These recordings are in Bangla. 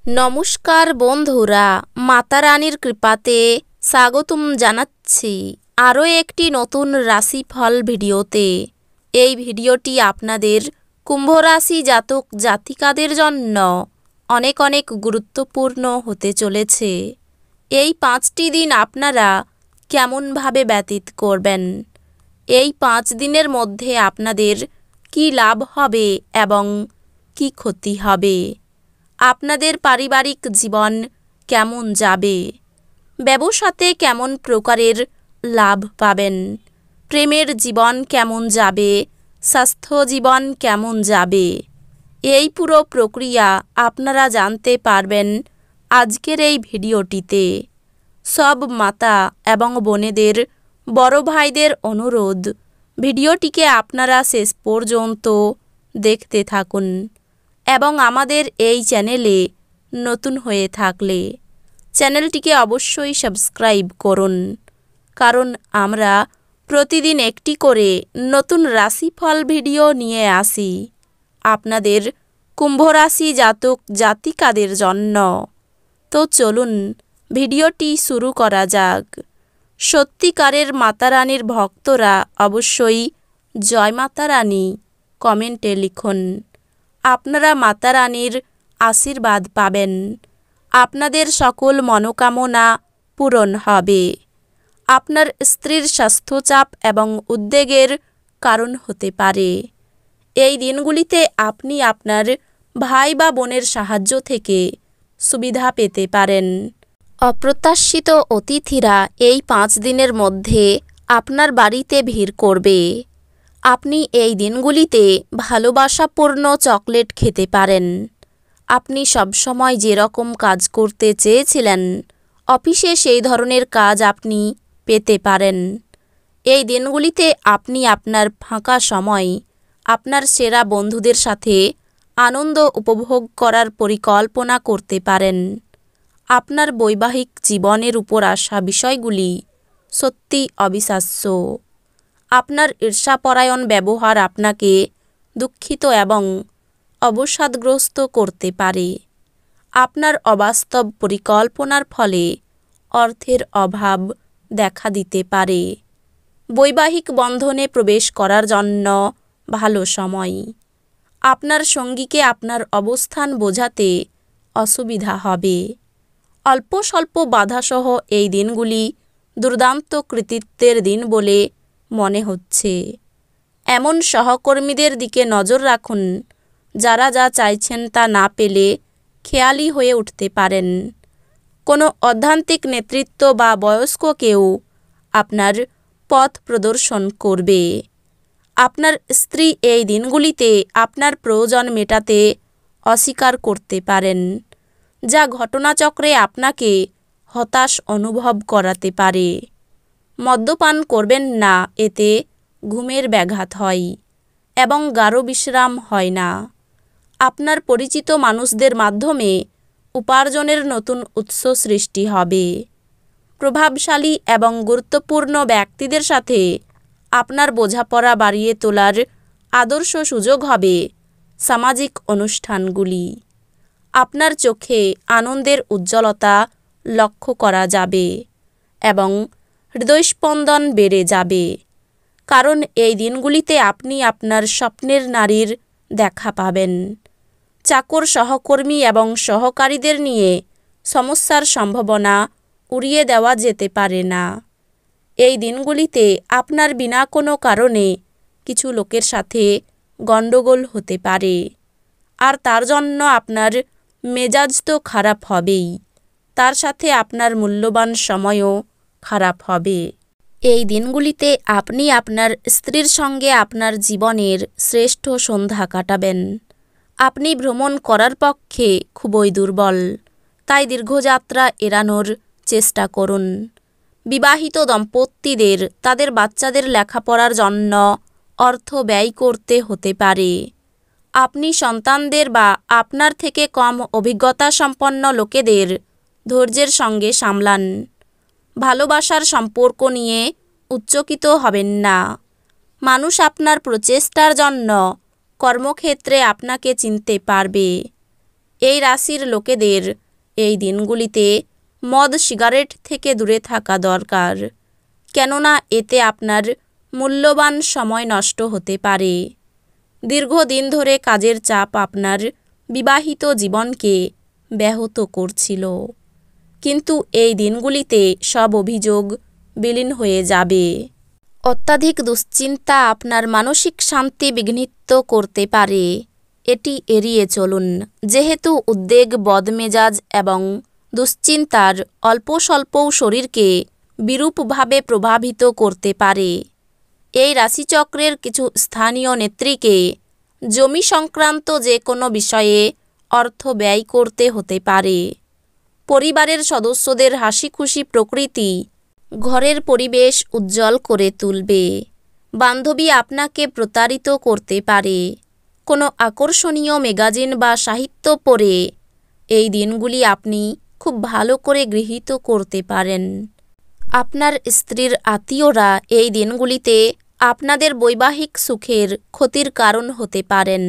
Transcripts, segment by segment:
নমস্কার বন্ধুরা, মাতা রানীর কৃপাতে স্বাগতম জানাচ্ছি আরও একটি নতুন রাশিফল ভিডিওতে। এই ভিডিওটি আপনাদের কুম্ভ রাশি জাতক জাতিকাদের জন্য অনেক অনেক গুরুত্বপূর্ণ হতে চলেছে। এই 5টি দিন আপনারা কেমনভাবে ব্যতীত করবেন, এই 5 দিনের মধ্যে আপনাদের কি লাভ হবে এবং কি ক্ষতি হবে, আপনাদের পারিবারিক জীবন কেমন যাবে, ব্যবসাতে কেমন প্রকারের লাভ পাবেন, প্রেমের জীবন কেমন যাবে, স্বাস্থ্য জীবন কেমন যাবে, এই পুরো প্রক্রিয়া আপনারা জানতে পারবেন আজকের এই ভিডিওটিতে। সব মাতা এবং বোনেদের, বড় ভাইদের অনুরোধ, ভিডিওটিকে আপনারা শেষ পর্যন্ত দেখতে থাকুন এবং আমাদের এই চ্যানেলে নতুন হয়ে থাকলে চ্যানেলটিকে অবশ্যই সাবস্ক্রাইব করুন, কারণ আমরা প্রতিদিন একটি করে নতুন রাশিফল ভিডিও নিয়ে আসি আপনাদের কুম্ভ রাশি জাতক জাতিকাদের জন্য। তো চলুন ভিডিওটি শুরু করা যাক। সত্যিকারের মাতা রানীর ভক্তরা অবশ্যই জয় মাতা রানী কমেন্টে লিখুন। আপনারা মাতা রানীর আশীর্বাদ পাবেন, আপনাদের সকল মনোকামনা পূরণ হবে। আপনার স্ত্রীর স্বাস্থ্যচাপ এবং উদ্বেগের কারণ হতে পারে। এই দিনগুলিতে আপনি আপনার ভাই বা বোনের সাহায্য থেকে সুবিধা পেতে পারেন। অপ্রত্যাশিত অতিথিরা এই 5 দিনের মধ্যে আপনার বাড়িতে ভিড় করবে। আপনি এই দিনগুলিতে ভালোবাসাপূর্ণ চকলেট খেতে পারেন। আপনি সবসময় যেরকম কাজ করতে চেয়েছিলেন, অফিসে সেই ধরনের কাজ আপনি পেতে পারেন। এই দিনগুলিতে আপনি আপনার ফাঁকা সময় আপনার সেরা বন্ধুদের সাথে আনন্দ উপভোগ করার পরিকল্পনা করতে পারেন। আপনার বৈবাহিক জীবনের উপর আসা বিষয়গুলি সত্যি অবিশ্বাস্য। আপনার ঈর্ষাপরায়ণ ব্যবহার আপনাকে দুঃখিত এবং অবসাদগ্রস্ত করতে পারে। আপনার অবাস্তব পরিকল্পনার ফলে অর্থের অভাব দেখা দিতে পারে। বৈবাহিক বন্ধনে প্রবেশ করার জন্য ভালো সময়। আপনার সঙ্গীকে আপনার অবস্থান বোঝাতে অসুবিধা হবে। অল্প স্বল্প বাধাসহ এই দিনগুলি দুর্দান্ত কৃতিত্বের দিন বলে মনে হচ্ছে। এমন সহকর্মীদের দিকে নজর রাখুন যারা যা চাইছেন তা না পেলে খেয়ালি হয়ে উঠতে পারেন। কোনো অধ্যান্তিক নেতৃত্ব বা বয়স্ক কেউ আপনার পথ প্রদর্শন করবে। আপনার স্ত্রী এই দিনগুলিতে আপনার প্রয়োজন মেটাতে অস্বীকার করতে পারেন, যা ঘটনাচক্রে আপনাকে হতাশ অনুভব করাতে পারে। মদ্যপান করবেন না, এতে ঘুমের ব্যাঘাত হয় এবং গাঢ় বিশ্রাম হয় না। আপনার পরিচিত মানুষদের মাধ্যমে উপার্জনের নতুন উৎস সৃষ্টি হবে। প্রভাবশালী এবং গুরুত্বপূর্ণ ব্যক্তিদের সাথে আপনার বোঝাপড়া বাড়িয়ে তোলার আদর্শ সুযোগ হবে সামাজিক অনুষ্ঠানগুলি। আপনার চোখে আনন্দের উজ্জ্বলতা লক্ষ্য করা যাবে এবং হৃদয়স্পন্দন বেড়ে যাবে, কারণ এই দিনগুলিতে আপনি আপনার স্বপ্নের নারীর দেখা পাবেন। চাকর, সহকর্মী এবং সহকারীদের নিয়ে সমস্যার সম্ভাবনা উড়িয়ে দেওয়া যেতে পারে না। এই দিনগুলিতে আপনার বিনা কোনো কারণে কিছু লোকের সাথে গণ্ডগোল হতে পারে, আর তার জন্য আপনার মেজাজ তো খারাপ হবেই, তার সাথে আপনার মূল্যবান সময়ও খারাপ হবে। এই দিনগুলিতে আপনি আপনার স্ত্রীর সঙ্গে আপনার জীবনের শ্রেষ্ঠ সন্ধ্যা কাটাবেন। আপনি ভ্রমণ করার পক্ষে খুবই দুর্বল, তাই দীর্ঘযাত্রা এড়ানোর চেষ্টা করুন। বিবাহিত দম্পতিদের তাদের বাচ্চাদের লেখাপড়ার জন্য অর্থ ব্যয় করতে হতে পারে। আপনি সন্তানদের বা আপনার থেকে কম অভিজ্ঞতা সম্পন্ন লোকেদের ধৈর্যের সঙ্গে সামলান। ভালোবাসার সম্পর্ক নিয়ে উচ্চকিত হবেন না। মানুষ আপনার প্রচেষ্টার জন্য কর্মক্ষেত্রে আপনাকে চিনতে পারবে। এই রাশির লোকেদের এই দিনগুলিতে মদ সিগারেট থেকে দূরে থাকা দরকার, কেননা এতে আপনার মূল্যবান সময় নষ্ট হতে পারে। দীর্ঘদিন ধরে কাজের চাপ আপনার বিবাহিত জীবনকে ব্যাহত করছিল, কিন্তু এই দিনগুলিতে সব অভিযোগ বিলীন হয়ে যাবে। অত্যাধিক দুশ্চিন্তা আপনার মানসিক শান্তি বিঘ্নিত করতে পারে, এটি এড়িয়ে চলুন। যেহেতু উদ্বেগ, বদমেজাজ এবং দুশ্চিন্তার অল্প স্বল্পও শরীরকে বিরূপভাবে প্রভাবিত করতে পারে। এই রাশিচক্রের কিছু স্থানীয় নেত্রীকে জমি সংক্রান্ত যে কোনো বিষয়ে অর্থ ব্যয় করতে হতে পারে। পরিবারের সদস্যদের হাসিখুশি প্রকৃতি ঘরের পরিবেশ উজ্জ্বল করে তুলবে। বান্ধবী আপনাকে প্রতারিত করতে পারে। কোনো আকর্ষণীয় ম্যাগাজিন বা সাহিত্য পড়ে এই দিনগুলি আপনি খুব ভালো করে গৃহীত করতে পারেন। আপনার স্ত্রীর আত্মীয়রা এই দিনগুলিতে আপনাদের বৈবাহিক সুখের ক্ষতির কারণ হতে পারেন।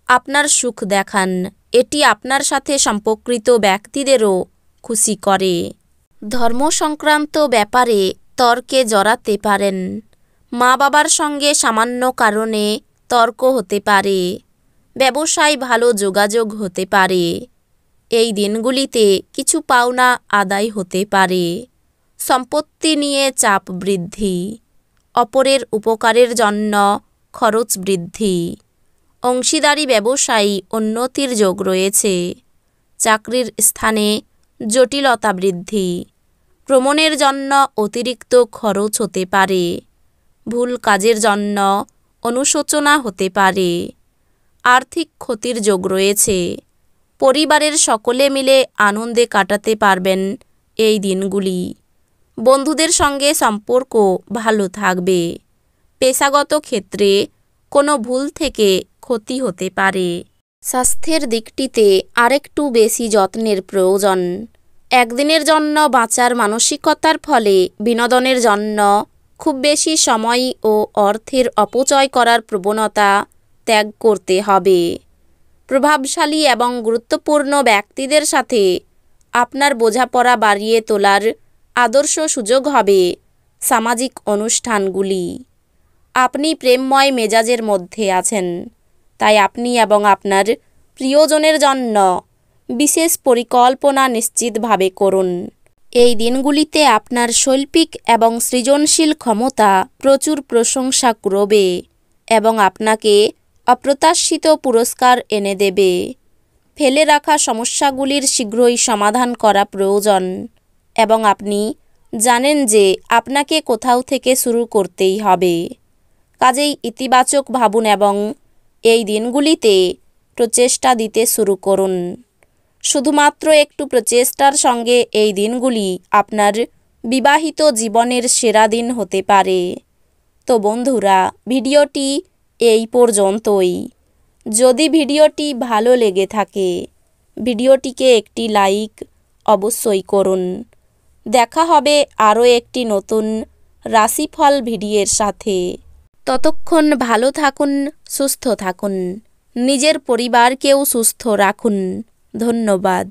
আপনার সুখ দেখান, এটি আপনার সাথে সম্পর্কিত ব্যক্তিদেরও খুশি করে। ধর্ম সংক্রান্ত ব্যাপারে তর্কে জড়াতে পারেন। মা বাবার সঙ্গে সামান্য কারণে তর্ক হতে পারে। ব্যবসায় ভালো যোগাযোগ হতে পারে। এই দিনগুলিতে কিছু পাওনা আদায় হতে পারে। সম্পত্তি নিয়ে চাপ বৃদ্ধি। অপরের উপকারের জন্য খরচ বৃদ্ধি। অংশীদারি ব্যবসায়ী উন্নতির যোগ রয়েছে। চাকরির স্থানে জটিলতা বৃদ্ধি। ভ্রমণের জন্য অতিরিক্ত খরচ হতে পারে। ভুল কাজের জন্য অনুশোচনা হতে পারে। আর্থিক ক্ষতির যোগ রয়েছে। পরিবারের সকলে মিলে আনন্দে কাটাতে পারবেন এই দিনগুলি। বন্ধুদের সঙ্গে সম্পর্ক ভালো থাকবে। পেশাগত ক্ষেত্রে কোনো ভুল থেকে ক্ষতি হতে পারে। স্বাস্থ্যের দিকটিতে আরেকটু বেশি যত্নের প্রয়োজন। একদিনের জন্য বাঁচার মানসিকতার ফলে বিনোদনের জন্য খুব বেশি সময় ও অর্থের অপচয় করার প্রবণতা ত্যাগ করতে হবে। প্রভাবশালী এবং গুরুত্বপূর্ণ ব্যক্তিদের সাথে আপনার বোঝাপড়া বাড়িয়ে তোলার আদর্শ সুযোগ হবে সামাজিক অনুষ্ঠানগুলি। আপনি প্রেমময় মেজাজের মধ্যে আছেন, তাই আপনি এবং আপনার প্রিয়জনের জন্য বিশেষ পরিকল্পনা নিশ্চিতভাবে করুন। এই দিনগুলিতে আপনার শৈল্পিক এবং সৃজনশীল ক্ষমতা প্রচুর প্রশংসা করবে এবং আপনাকে অপ্রত্যাশিত পুরস্কার এনে দেবে। ফেলে রাখা সমস্যাগুলির শীঘ্রই সমাধান করা প্রয়োজন এবং আপনি জানেন যে আপনাকে কোথাও থেকে শুরু করতেই হবে। কাজেই ইতিবাচক ভাবুন এবং এই দিনগুলিতে প্রচেষ্টা দিতে শুরু করুন। শুধুমাত্র একটু প্রচেষ্টার সঙ্গে এই দিনগুলি আপনার বিবাহিত জীবনের সেরা দিন হতে পারে। তো বন্ধুরা, ভিডিওটি এই পর্যন্তই। যদি ভিডিওটি ভালো লেগে থাকে ভিডিওটিকে একটি লাইক অবশ্যই করুন। দেখা হবে আরও একটি নতুন রাশিফল ভিডিওর সাথে। ততক্ষণ ভালো থাকুন, সুস্থ থাকুন, নিজের পরিবারকেও সুস্থ রাখুন। ধন্যবাদ।